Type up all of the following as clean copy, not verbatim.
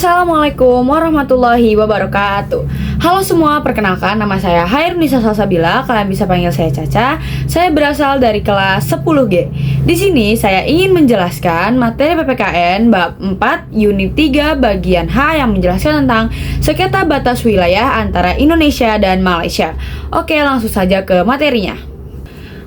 Assalamualaikum warahmatullahi wabarakatuh. Halo semua, perkenalkan nama saya Hairunisa Salsabila. Kalian bisa panggil saya Caca. Saya berasal dari kelas 10G. Di sini saya ingin menjelaskan materi PPKN bab 4 unit 3 bagian H yang menjelaskan tentang sengketa batas wilayah antara Indonesia dan Malaysia. Oke, langsung saja ke materinya.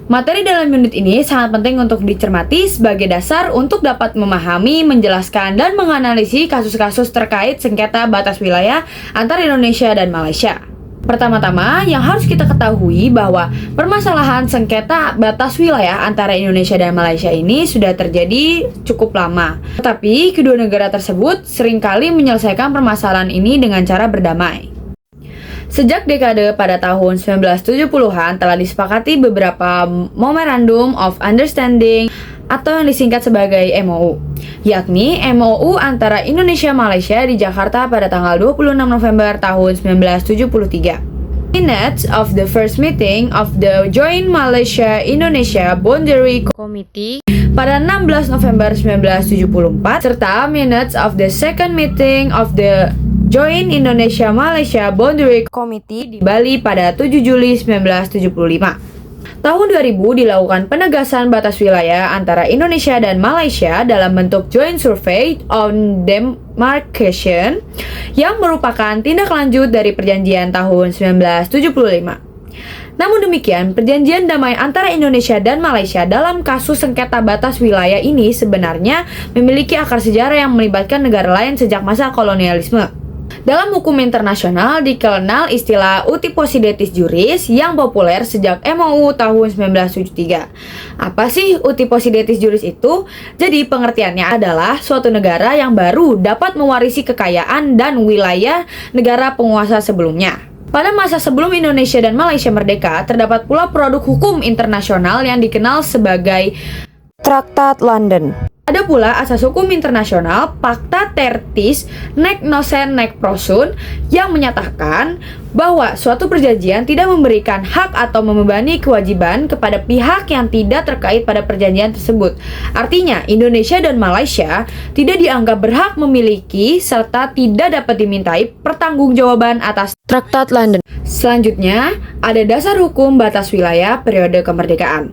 Materi dalam unit ini sangat penting untuk dicermati sebagai dasar untuk dapat memahami, menjelaskan, dan menganalisis kasus-kasus terkait sengketa batas wilayah antara Indonesia dan Malaysia. Pertama-tama, yang harus kita ketahui bahwa permasalahan sengketa batas wilayah antara Indonesia dan Malaysia ini sudah terjadi cukup lama. Tetapi, kedua negara tersebut seringkali menyelesaikan permasalahan ini dengan cara berdamai. Sejak dekade pada tahun 1970-an telah disepakati beberapa Memorandum of Understanding atau yang disingkat sebagai MOU, yakni MOU antara Indonesia-Malaysia di Jakarta pada tanggal 26 November tahun 1973. Minutes of the first meeting of the Joint Malaysia-Indonesia Boundary Committee pada 16 November 1974 serta minutes of the second meeting of the Joint Indonesia-Malaysia Boundary Committee di Bali pada 7 Juli 1975. Tahun 2000 dilakukan penegasan batas wilayah antara Indonesia dan Malaysia dalam bentuk Joint Survey on Demarcation yang merupakan tindak lanjut dari perjanjian tahun 1975. Namun demikian, perjanjian damai antara Indonesia dan Malaysia dalam kasus sengketa batas wilayah ini sebenarnya memiliki akar sejarah yang melibatkan negara lain sejak masa kolonialisme. Dalam hukum internasional dikenal istilah uti possidetis juris yang populer sejak MOU tahun 1973. Apa sih uti possidetis juris itu? Jadi pengertiannya adalah suatu negara yang baru dapat mewarisi kekayaan dan wilayah negara penguasa sebelumnya. Pada masa sebelum Indonesia dan Malaysia merdeka, terdapat pula produk hukum internasional yang dikenal sebagai Traktat London. Ada pula asas hukum internasional Pacta Tertis Nec Nocere Nec Prosunt yang menyatakan bahwa suatu perjanjian tidak memberikan hak atau membebani kewajiban kepada pihak yang tidak terkait pada perjanjian tersebut. Artinya, Indonesia dan Malaysia tidak dianggap berhak memiliki serta tidak dapat dimintai pertanggungjawaban atas Traktat London. Selanjutnya, ada dasar hukum batas wilayah periode kemerdekaan.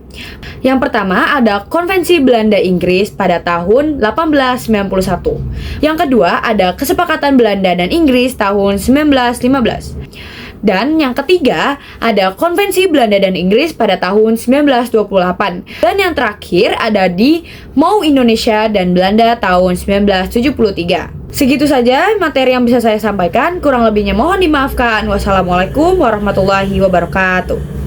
Yang pertama ada Konvensi Belanda-Inggris pada tahun 1891. Yang kedua ada Kesepakatan Belanda dan Inggris tahun 1915. Dan yang ketiga ada Konvensi Belanda dan Inggris pada tahun 1928. Dan yang terakhir ada di MOU Indonesia dan Belanda tahun 1973. Segitu saja materi yang bisa saya sampaikan. Kurang lebihnya mohon dimaafkan. Wassalamualaikum warahmatullahi wabarakatuh.